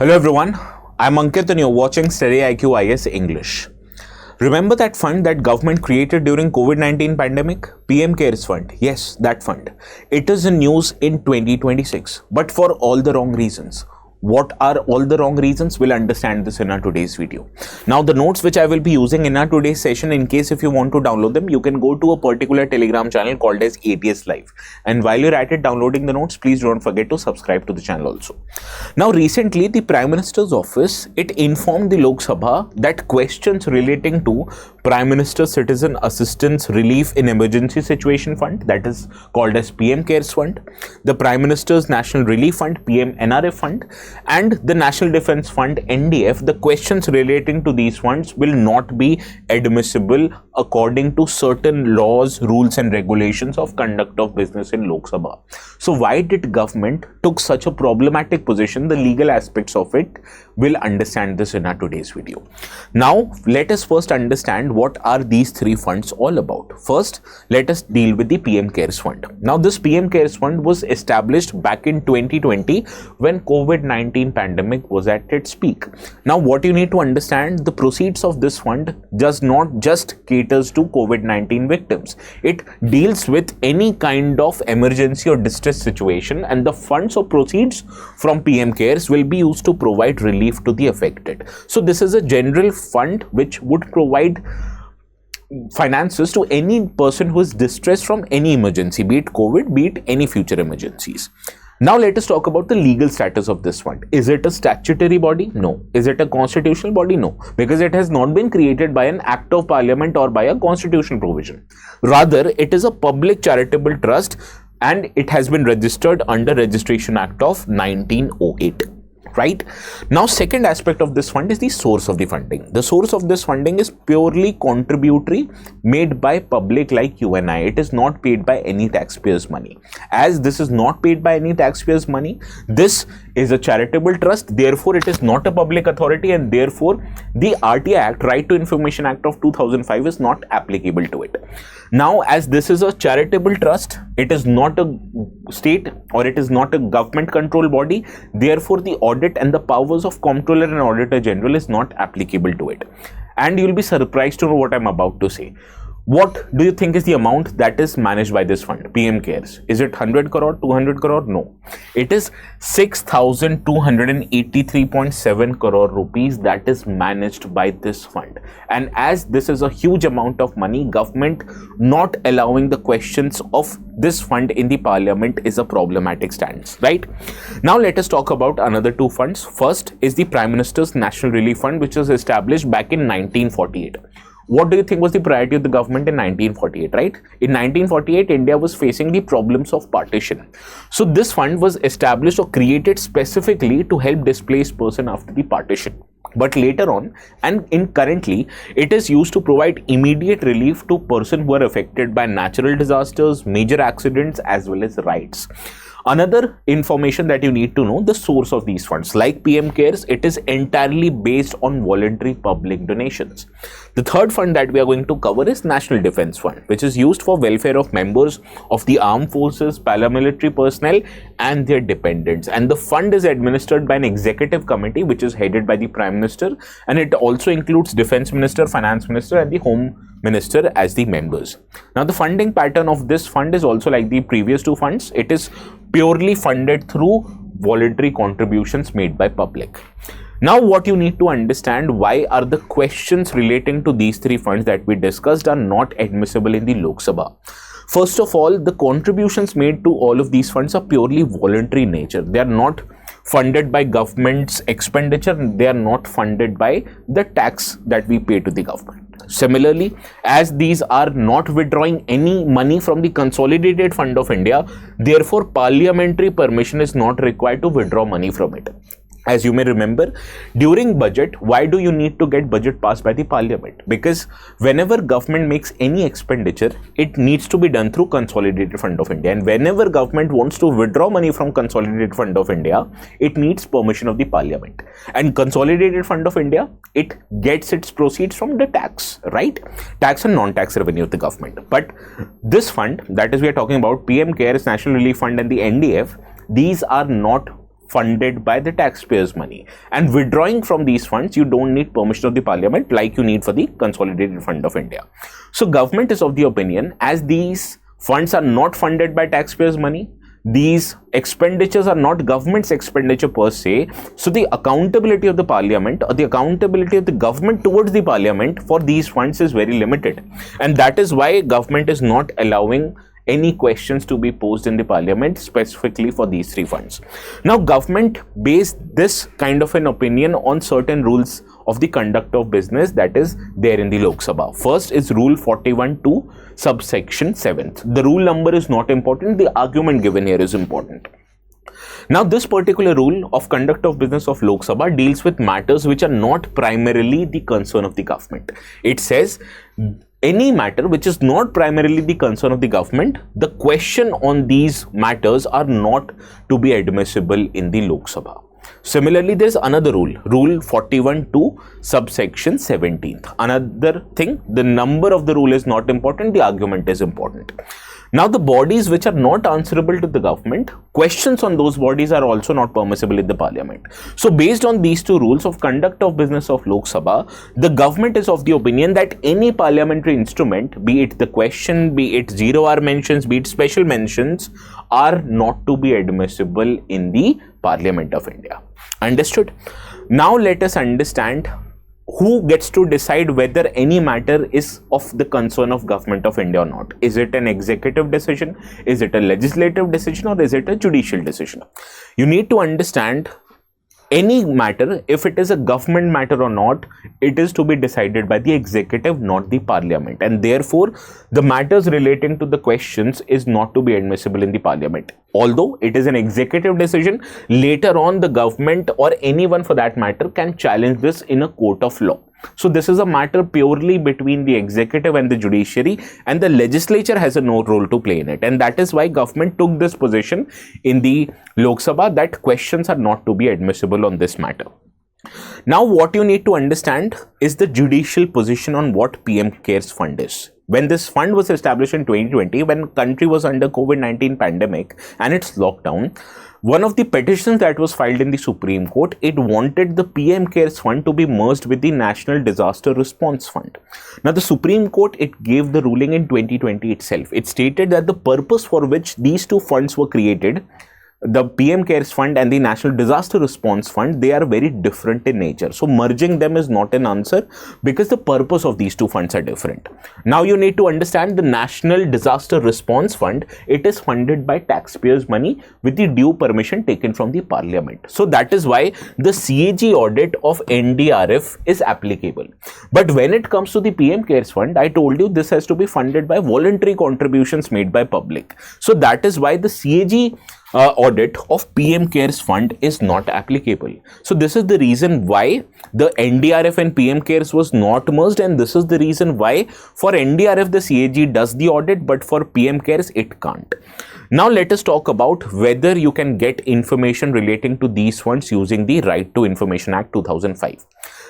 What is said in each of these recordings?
Hello everyone, I'm Ankit and you're watching StudyIQ IAS English. Remember that fund that government created during COVID-19 pandemic? PM Cares Fund. Yes, that fund. It is in news in 2026, but for all the wrong reasons. What are all the wrong reasons? We'll understand this in our today's video. Now, the notes which I will be using in our today's session, in case if you want to download them, you can go to a particular Telegram channel called as ATS Live. And while you're at it downloading the notes, please don't forget to subscribe to the channel also. Now, recently, the Prime Minister's office, it informed the Lok Sabha that questions relating to Prime Minister Citizen Assistance Relief in Emergency Situation Fund, that is called as PM Cares Fund, the Prime Minister's National Relief Fund, PM NRF Fund, and the National Defence Fund, NDF, the questions relating to these funds will not be admissible according to certain laws, rules and regulations of conduct of business in Lok Sabha. So why did government took such a problematic position? The legal aspects of it, we'll understand this in our today's video. Now, let us first understand what are these three funds all about. First, let us deal with the PM Cares Fund. Now, this PM Cares Fund was established back in 2020 when COVID-19 pandemic was at its peak. Now, what you need to understand, the proceeds of this fund does not just caters to COVID-19 victims. It deals with any kind of emergency or distress situation, and the funds or proceeds from PM Cares will be used to provide relief to the affected. So this is a general fund which would provide finances to any person who is distressed from any emergency, be it COVID, be it any future emergencies. Now let us talk about the legal status of this fund. Is it a statutory body? No. Is it a constitutional body? No. Because it has not been created by an act of parliament or by a constitutional provision. Rather, it is a public charitable trust and it has been registered under Registration Act of 1908. Right? Now, second aspect of this fund is the source of the funding. The source of this funding is purely contributory, made by public like you and I. It is not paid by any taxpayers' money. As this is not paid by any taxpayers' money, this is a charitable trust. Therefore, it is not a public authority, and therefore, the RTI Act, Right to Information Act of 2005, is not applicable to it. Now, as this is a charitable trust, it is not a state or it is not a government control body. Therefore, the audit and the powers of Comptroller and Auditor General is not applicable to it. And you will be surprised to know what I am about to say. What do you think is the amount that is managed by this fund, PM Cares? Is it 100 crore, 200 crore? No. It is 6,283.7 crore rupees that is managed by this fund. And as this is a huge amount of money, government not allowing the questions of this fund in the parliament is a problematic stance, right? Now let us talk about another two funds. First is the Prime Minister's National Relief Fund, which was established back in 1948. What do you think was the priority of the government in 1948, right? In 1948, India was facing the problems of partition. So this fund was established or created specifically to help displaced person after the partition. But later on, and currently, it is used to provide immediate relief to persons who are affected by natural disasters, major accidents, as well as riots. Another information that you need to know, the source of these funds. Like PM Cares, it is entirely based on voluntary public donations. The third fund that we are going to cover is National Defence Fund, which is used for welfare of members of the armed forces, paramilitary personnel and their dependents. And the fund is administered by an executive committee which is headed by the Prime Minister, and it also includes Defence Minister, Finance Minister and the Home Minister as the members. Now, the funding pattern of this fund is also like the previous two funds. It is purely funded through voluntary contributions made by public. Now, what you need to understand, why are the questions relating to these three funds that we discussed are not admissible in the Lok Sabha? First of all, the contributions made to all of these funds are purely voluntary in nature. They are not funded by government's expenditure. They are not funded by the tax that we pay to the government. Similarly, as these are not withdrawing any money from the Consolidated Fund of India, therefore parliamentary permission is not required to withdraw money from it. As you may remember, during budget, why do you need to get budget passed by the parliament? Because whenever government makes any expenditure, it needs to be done through Consolidated Fund of India. And whenever government wants to withdraw money from Consolidated Fund of India, it needs permission of the parliament. And Consolidated Fund of India, it gets its proceeds from the tax, right? Tax and non-tax revenue of the government. But this fund, that is we are talking about PM Cares, National Relief Fund and the NDF, these are not funded by the taxpayers' money. And withdrawing from these funds, you don't need permission of the parliament like you need for the Consolidated Fund of India. So government is of the opinion, as these funds are not funded by taxpayers' money, these expenditures are not government's expenditure per se, so the accountability of the parliament or the accountability of the government towards the parliament for these funds is very limited. And that is why government is not allowing any questions to be posed in the parliament specifically for these three funds. Now, government based this kind of an opinion on certain rules of the conduct of business that is there in the Lok Sabha. First is Rule 41(2) subsection 7th. The rule number is not important, the argument given here is important. Now, this particular rule of conduct of business of Lok Sabha deals with matters which are not primarily the concern of the government. It says any matter which is not primarily the concern of the government, the question on these matters are not to be admissible in the Lok Sabha. Similarly, there is another rule, Rule 41(2) subsection 17th. Another thing, the number of the rule is not important, the argument is important. Now, the bodies which are not answerable to the government, questions on those bodies are also not permissible in the parliament. So, based on these two rules of conduct of business of Lok Sabha, the government is of the opinion that any parliamentary instrument, be it the question, be it 0-hour mentions, be it special mentions, are not to be admissible in the Parliament of India. Understood? Now, let us understand who gets to decide whether any matter is of the concern of government of India or not. Is it an executive decision? Is it a legislative decision? Or is it a judicial decision? You need to understand any matter, if it is a government matter or not, it is to be decided by the executive, not the parliament. And therefore, the matters relating to the questions is not to be admissible in the parliament. Although it is an executive decision, later on the government or anyone for that matter can challenge this in a court of law. So this is a matter purely between the executive and the judiciary, and the legislature has no role to play in it. And that is why government took this position in the Lok Sabha that questions are not to be admissible on this matter. Now, what you need to understand is the judicial position on what PM Cares Fund is. When this fund was established in 2020, when country was under COVID-19 pandemic and its lockdown, one of the petitions that was filed in the Supreme Court, it wanted the PM Cares Fund to be merged with the National Disaster Response Fund. Now, the Supreme Court, it gave the ruling in 2020 itself. It stated that the purpose for which these two funds were created, the PM Cares Fund and the National Disaster Response Fund, they are very different in nature. So merging them is not an answer because the purpose of these two funds are different. Now you need to understand the National Disaster Response Fund, it is funded by taxpayers' money with the due permission taken from the parliament. So that is why the CAG audit of NDRF is applicable. But when it comes to the PM Cares Fund, I told you this has to be funded by voluntary contributions made by public. So that is why the CAG audit of PM Cares Fund is not applicable. So this is the reason why the NDRF and PM Cares was not merged, and this is the reason why for NDRF the CAG does the audit, but for PM Cares it can't. Now let us talk about whether you can get information relating to these funds using the Right to Information Act 2005.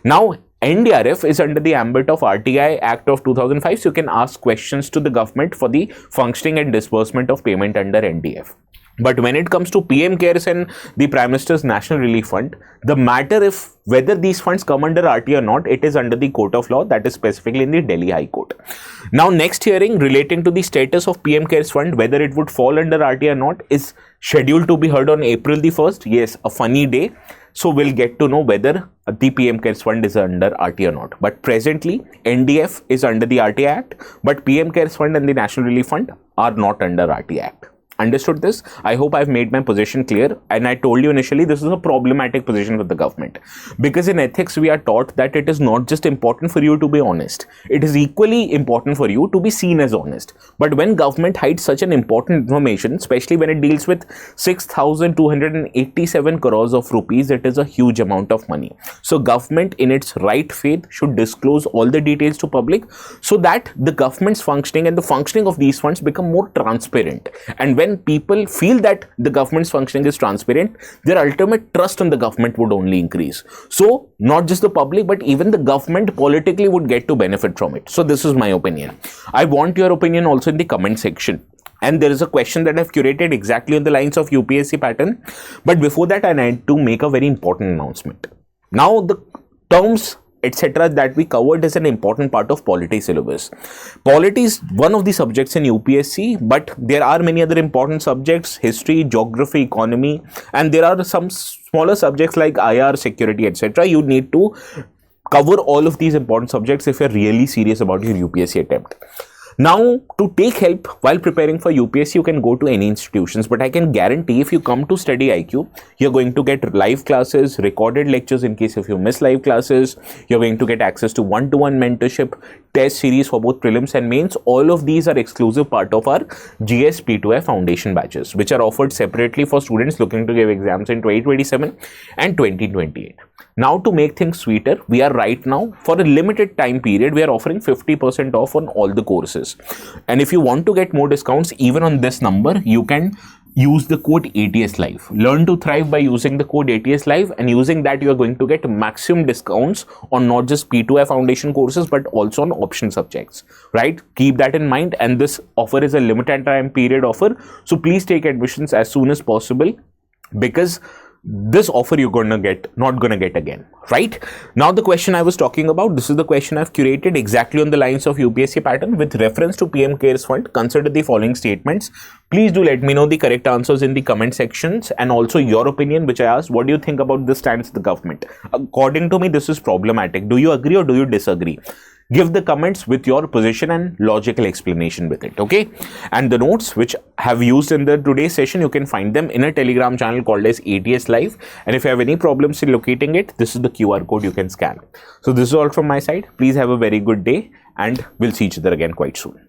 Now NDRF is under the ambit of RTI Act of 2005, so you can ask questions to the government for the functioning and disbursement of payment under NDF. But when it comes to PM Cares and the Prime Minister's National Relief Fund, the matter if whether these funds come under RT or not, it is under the court of law, that is specifically in the Delhi High Court. Now, next hearing relating to the status of PM Cares Fund, whether it would fall under RT or not, is scheduled to be heard on April the 1st. Yes, a funny day. So we'll get to know whether the PM Cares Fund is under RT or not. But presently, NDF is under the RT Act, but PM Cares Fund and the National Relief Fund are not under RT Act. Understood this? I hope I've made my position clear, and I told you initially this is a problematic position with the government, because in ethics we are taught that it is not just important for you to be honest, it is equally important for you to be seen as honest. But when government hides such an important information, especially when it deals with 6,287 crores of rupees, it is a huge amount of money. So government in its right faith should disclose all the details to public so that the government's functioning and the functioning of these funds become more transparent. And when people feel that the government's functioning is transparent, their ultimate trust in the government would only increase. So not just the public, but even the government politically would get to benefit from it. So this is my opinion. I want your opinion also in the comment section. And there is a question that I've curated exactly on the lines of UPSC pattern. But before that, I need to make a very important announcement. Now, the terms etc. that we covered is an important part of polity syllabus. Polity is one of the subjects in UPSC, but there are many other important subjects: history, geography, economy, and there are some smaller subjects like IR, security, etc. You need to cover all of these important subjects if you're really serious about your UPSC attempt. Now, to take help while preparing for UPSC, you can go to any institutions, but I can guarantee if you come to StudyIQ, you're going to get live classes, recorded lectures in case if you miss live classes, you're going to get access to one-to-one mentorship, test series for both prelims and mains. All of these are exclusive part of our GS P2F foundation batches, which are offered separately for students looking to give exams in 2027 and 2028. Now, to make things sweeter, we are right now, for a limited time period, we are offering 50% off on all the courses. And if you want to get more discounts, even on this number, you can use the code ATS Live. Learn to thrive by using the code ATS Live, and using that, you are going to get maximum discounts on not just P2F foundation courses, but also on option subjects, right? Keep that in mind. And this offer is a limited time period offer. So please take admissions as soon as possible, because this offer you're not gonna get again, right? Now, the question I was talking about, this is the question I've curated exactly on the lines of UPSC pattern with reference to PM CARES Fund. Consider the following statements. Please do let me know the correct answers in the comment sections, and also your opinion, which I asked. What do you think about this stance of the government? According to me, this is problematic. Do you agree or do you disagree? Give the comments with your position and logical explanation with it, okay? And the notes which I have used in the today's session, you can find them in a Telegram channel called as ATS Live. And if you have any problems in locating it, this is the QR code you can scan. So this is all from my side. Please have a very good day, and we'll see each other again quite soon.